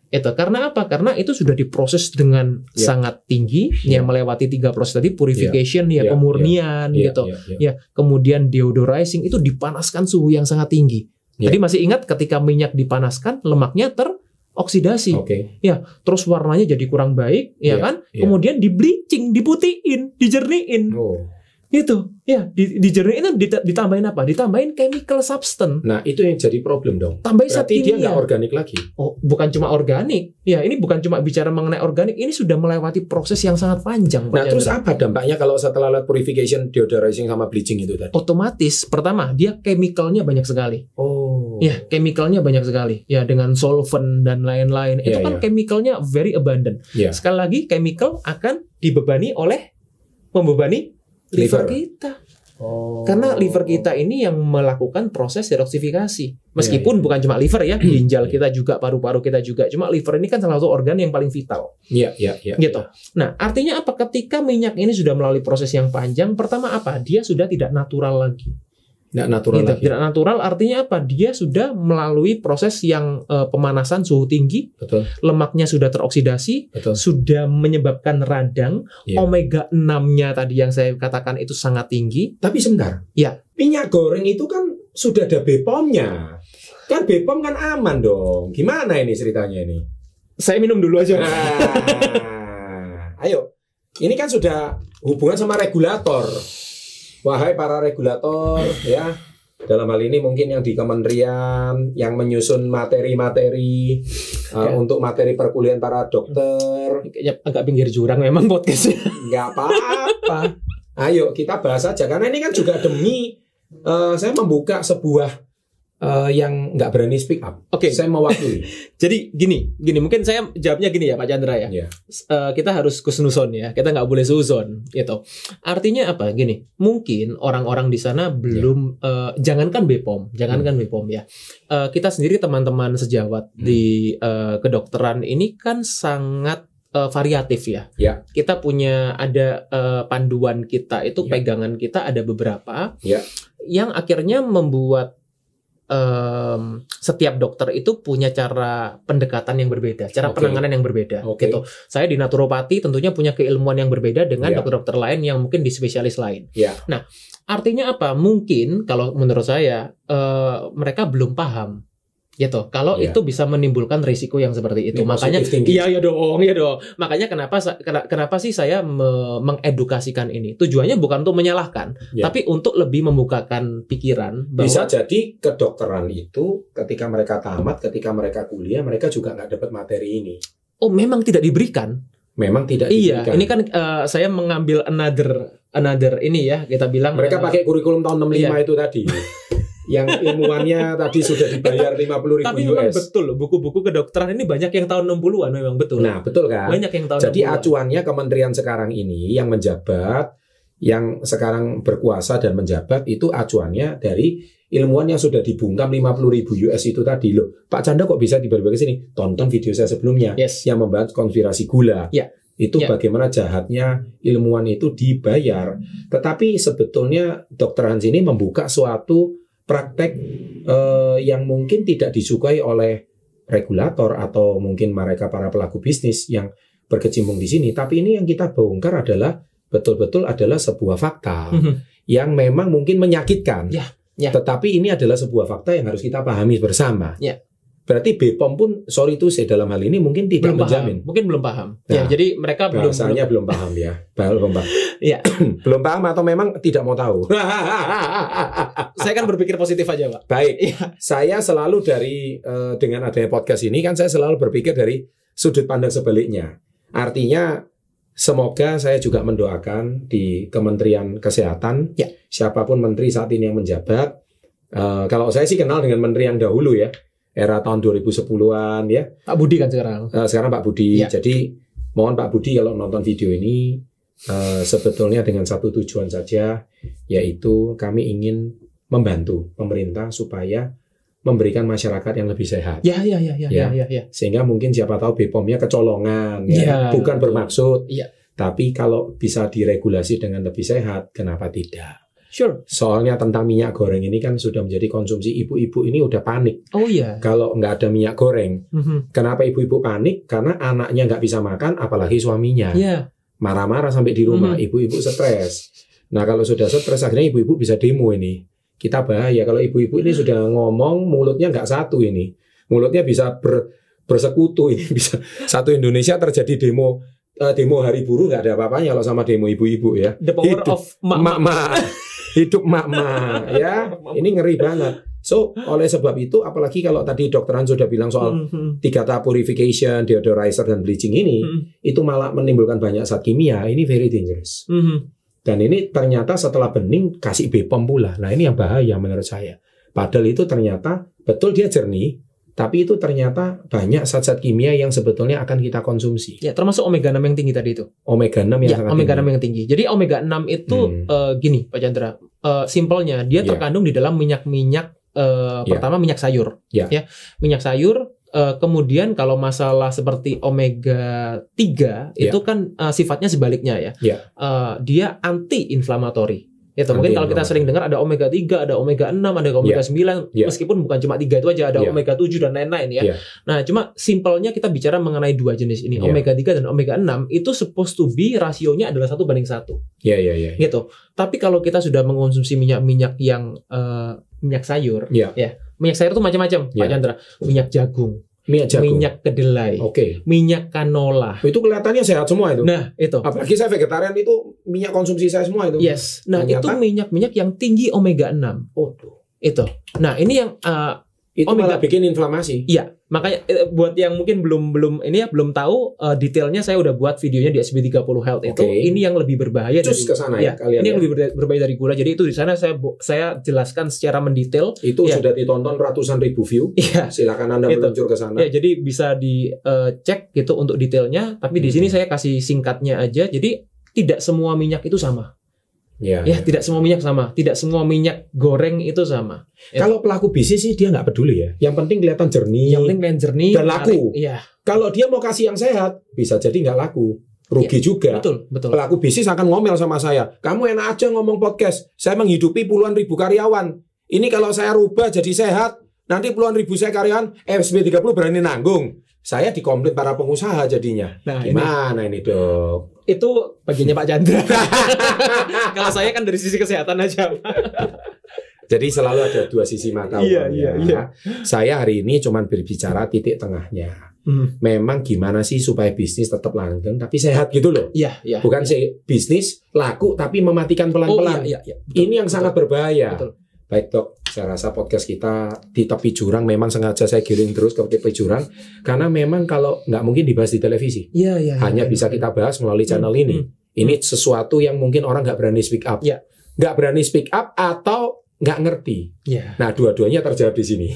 Itu karena apa? Karena itu sudah diproses dengan sangat tinggi, melewati 3 proses tadi, purification, pemurnian, gitu. Kemudian deodorizing itu dipanaskan suhu yang sangat tinggi. Jadi masih ingat ketika minyak dipanaskan, lemaknya teroksidasi. Terus warnanya jadi kurang baik, kan? Kemudian di bleaching, diputihin, dijernihin. Gitu. Dijernihin ditambahin apa? Ditambahin chemical substance. Nah, itu yang jadi problem dong. Tambahin zat kimia. Dia nggak organik lagi. Oh, bukan cuma organik. Ini bukan cuma bicara mengenai organik. Ini sudah melewati proses yang sangat panjang. Nah, terus apa dampaknya kalau setelah purification, deodorizing sama bleaching itu tadi? Otomatis, pertama, dia chemicalnya banyak sekali. Chemicalnya banyak sekali. Dengan solvent dan lain-lain. Itu kan chemicalnya very abundant. Sekali lagi, chemical akan membebani liver kita. Karena liver kita ini yang melakukan proses detoksifikasi. Meskipun bukan cuma liver ya, ginjal kita juga, paru-paru kita juga. Cuma liver ini kan salah satu organ yang paling vital. Gitu. Nah, artinya apa? Ketika minyak ini sudah melalui proses yang panjang, pertama apa? Dia sudah tidak natural lagi. Tidak natural artinya apa? Dia sudah melalui proses yang pemanasan suhu tinggi, lemaknya sudah teroksidasi, sudah menyebabkan radang, omega 6-nya tadi yang saya katakan itu sangat tinggi. Tapi sebentar, minyak goreng itu kan sudah ada BPOM-nya. Kan BPOM kan aman dong. Gimana ini ceritanya ini? Saya minum dulu aja. Ayo. Ini kan sudah hubungan sama regulator. Wahai para regulator ya. Dalam hal ini mungkin yang di kementerian yang menyusun materi-materi untuk materi perkuliahan para dokter. Kayaknya agak pinggir jurang memang podcastnya. Nggak apa-apa. Ayo kita bahas aja. Karena ini kan juga demi saya membuka sebuah yang nggak berani speak up. Oke. Saya mewakili. Jadi gini mungkin saya jawabnya gini ya Pak Chandra ya. Yeah. Kita harus kusnuson ya. Kita nggak boleh suzon gitu. Artinya apa? Gini, mungkin orang-orang di sana belum jangankan BPOM ya. Kita sendiri teman-teman sejawat di kedokteran ini kan sangat variatif ya. Yeah. Kita punya ada panduan kita itu pegangan kita ada beberapa yang akhirnya membuat setiap dokter itu punya cara pendekatan yang berbeda, cara penanganan yang berbeda. Gitu. Saya di naturopati tentunya punya keilmuan yang berbeda dengan dokter-dokter lain yang mungkin di spesialis lain. Nah, artinya apa? Mungkin kalau menurut saya mereka belum paham. Gitu. Kalau itu bisa menimbulkan risiko yang seperti itu. Makanya iya dong. Makanya kenapa sih saya mengedukasikan ini? Tujuannya bukan untuk menyalahkan, tapi untuk lebih membukakan pikiran bahwa bisa jadi kedokteran itu ketika mereka tamat, ketika mereka kuliah, mereka juga nggak dapat materi ini. Oh, memang tidak diberikan. Memang tidak diberikan. Iya, ini kan saya mengambil another ini ya, kita bilang mereka pakai kurikulum tahun 65 itu tadi. Yang ilmuannya tadi sudah dibayar 50.000 US. Tapi memang betul, buku-buku kedokteran ini banyak yang tahun 60-an memang betul. Nah, betul kan? Banyak yang tahun Jadi 60-an. acuannya kementerian sekarang ini yang menjabat, yang sekarang berkuasa dan menjabat itu acuannya dari ilmuwan yang sudah dibungkam 50.000 US itu tadi loh. Pak Chandra kok bisa tiba-tiba ke sini? Tonton video saya sebelumnya yang membahas konspirasi gula. Itu bagaimana jahatnya ilmuwan itu dibayar. Tetapi sebetulnya Dr. Hans ini membuka suatu praktek yang mungkin tidak disukai oleh regulator atau mungkin mereka para pelaku bisnis yang berkecimpung di sini. Tapi ini yang kita bongkar adalah betul-betul adalah sebuah fakta yang memang mungkin menyakitkan. Tetapi ini adalah sebuah fakta yang harus kita pahami bersama. Berarti BPOM pun, sorry itu saya dalam hal ini mungkin tidak menjamin. Mungkin belum paham. Nah, jadi mereka bahasanya belum paham ya. Belum paham. Belum paham atau memang tidak mau tahu. Saya kan berpikir positif aja, Pak. Baik. Saya selalu dari dengan adanya podcast ini kan saya selalu berpikir dari sudut pandang sebaliknya. Artinya semoga saya juga mendoakan di Kementerian Kesehatan, siapapun menteri saat ini yang menjabat. Kalau saya sih kenal dengan menteri yang dahulu ya. Era tahun 2010-an ya. Pak Budi kan sekarang. Sekarang Pak Budi. Jadi mohon Pak Budi kalau nonton video ini sebetulnya dengan satu tujuan saja, yaitu kami ingin membantu pemerintah supaya memberikan masyarakat yang lebih sehat. Ya. Sehingga mungkin siapa tahu BPOM-nya kecolongan, bukan bermaksud. Tapi kalau bisa diregulasi dengan lebih sehat, kenapa tidak? Sure. Soalnya tentang minyak goreng ini kan sudah menjadi konsumsi ibu-ibu ini udah panik. Oh iya. Kalau nggak ada minyak goreng, kenapa ibu-ibu panik? Karena anaknya nggak bisa makan, apalagi suaminya. Marah-marah sampai di rumah, ibu-ibu stres. Nah kalau sudah stres, akhirnya ibu-ibu bisa demo ini. Kita bahaya kalau ibu-ibu ini sudah ngomong, mulutnya nggak satu ini. Mulutnya bisa bersekutu ini. Bisa satu Indonesia terjadi demo hari buruh nggak ada apa-apanya kalau sama demo ibu-ibu ya. The power of mak-mak. Hidup mak-mak ya. Ini ngeri banget. So, oleh sebab itu apalagi kalau tadi Dr. Hans sudah bilang soal 3 tahap purification, deodorizer dan bleaching ini, itu malah menimbulkan banyak zat kimia. Ini very dangerous. Dan ini ternyata setelah bening kasih BPOM pula. Nah, ini yang bahaya menurut saya. Padahal itu ternyata betul dia jernih, tapi itu ternyata banyak zat-zat kimia yang sebetulnya akan kita konsumsi. Ya, termasuk omega 6 yang tinggi tadi itu. Omega 6 yang sangat omega tinggi. 6 yang tinggi. Jadi omega 6 itu gini, Pak Chandra. Simpelnya dia terkandung di dalam minyak-minyak pertama minyak sayur. Ya, minyak sayur. Kemudian kalau masalah seperti omega 3 itu kan sifatnya sebaliknya ya. Dia anti-inflamatori. Mungkin kalau kita sering dengar ada omega 3, ada omega 6, ada omega 9, meskipun bukan cuma 3 itu aja, ada omega 7 dan lain-lain ya. Nah, cuma simpelnya kita bicara mengenai 2 jenis ini, omega 3 dan omega 6 itu supposed to be rasionya adalah 1:1. Gitu. Tapi kalau kita sudah mengonsumsi minyak-minyak yang minyak sayur, Minyak sayur itu macam-macam, Pak Chandra. Minyak jagung, minyak kedelai, minyak canola. Itu kelihatannya sehat semua itu. Nah, itu. Apalagi saya vegetarian, itu minyak konsumsi saya semua itu. Yes. Nah, itu minyak-minyak yang tinggi omega 6. Itu. Nah, ini yang itu malah bikin inflamasi. Iya, makanya buat yang mungkin belum tahu detailnya, saya udah buat videonya di SB30 Health itu. Ini yang lebih berbahaya dari kesana ya, kalian. Ini yang lebih berbahaya dari gula. Jadi itu di sana saya jelaskan secara mendetail. Itu sudah ditonton ratusan ribu view. Silakan Anda meluncur ke sana. Jadi bisa dicek gitu untuk detailnya. Tapi di sini saya kasih singkatnya aja. Jadi tidak semua minyak itu sama. Tidak semua minyak sama. Tidak semua minyak goreng itu sama. Kalau pelaku bisnis sih dia nggak peduli ya. Yang penting kelihatan jernih. Dan laku. Kalau dia mau kasih yang sehat, bisa jadi nggak laku. Rugi juga. Betul. Pelaku bisnis akan ngomel sama saya. Kamu enak aja ngomong podcast. Saya menghidupi puluhan ribu karyawan. Ini kalau saya rubah jadi sehat, nanti puluhan ribu saya karyawan, SB30 berani nanggung. Saya dikomplain para pengusaha jadinya. Nah, gimana ini dok? Itu bagiannya Pak Chandra. Kalau saya kan dari sisi kesehatan aja. Jadi selalu ada dua sisi mata uangnya. Saya hari ini cuma berbicara titik tengahnya. Memang gimana sih supaya bisnis tetap langgeng tapi sehat gitu loh. Bukan bisnis laku tapi mematikan pelan-pelan. Ini yang sangat berbahaya. Baik dok, saya rasa podcast kita di tepi jurang memang sengaja saya giring terus ke tepi jurang karena memang kalau nggak mungkin dibahas di televisi, hanya bisa kita bahas melalui channel ini. Ini sesuatu yang mungkin orang nggak berani speak up, nggak berani speak up atau nggak ngerti. Nah dua-duanya terjawab di sini.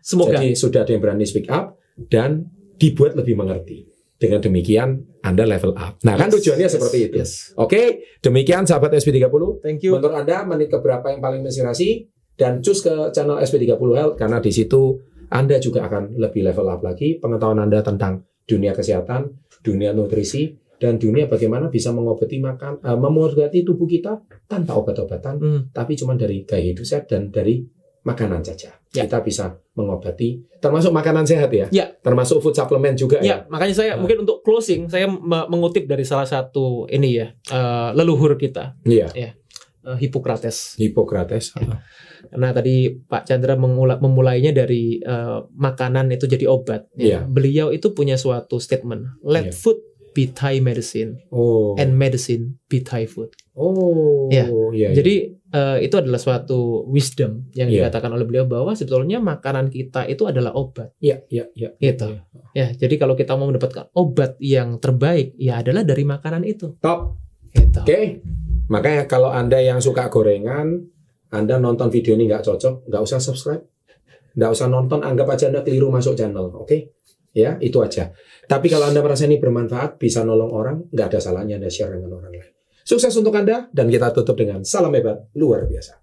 Semoga. Jadi sudah ada yang berani speak up dan dibuat lebih mengerti. Dengan demikian Anda level up. Nah kan tujuannya seperti itu. Oke, demikian sahabat SP30. Thank you. Menurut Anda menit keberapa yang paling menginspirasi? Dan cus ke channel SP30 Health karena di situ Anda juga akan lebih level up lagi pengetahuan Anda tentang dunia kesehatan, dunia nutrisi, dan dunia bagaimana bisa mengobati mengobati tubuh kita tanpa obat-obatan, tapi cuma dari gaya hidup sehat dan dari makanan saja. Kita bisa mengobati, termasuk makanan sehat termasuk food supplement juga makanya saya mungkin untuk closing saya mengutip dari salah satu ini leluhur kita. Hippocrates. Karena tadi Pak Chandra memulainya dari makanan itu jadi obat. Beliau itu punya suatu statement, let food be Thai medicine, and medicine be Thai food. Jadi itu adalah suatu wisdom yang dikatakan oleh beliau bahwa sebetulnya makanan kita itu adalah obat. Gitu. Jadi kalau kita mau mendapatkan obat yang terbaik, adalah dari makanan itu. Top. Gitu. Oke. Makanya kalau Anda yang suka gorengan, Anda nonton video ini nggak cocok, nggak usah subscribe, nggak usah nonton, anggap aja Anda keliru masuk channel. Oke? Itu aja. Tapi kalau Anda merasa ini bermanfaat, bisa nolong orang, nggak ada salahnya Anda share dengan orang lain. Sukses untuk Anda, dan kita tutup dengan salam hebat luar biasa.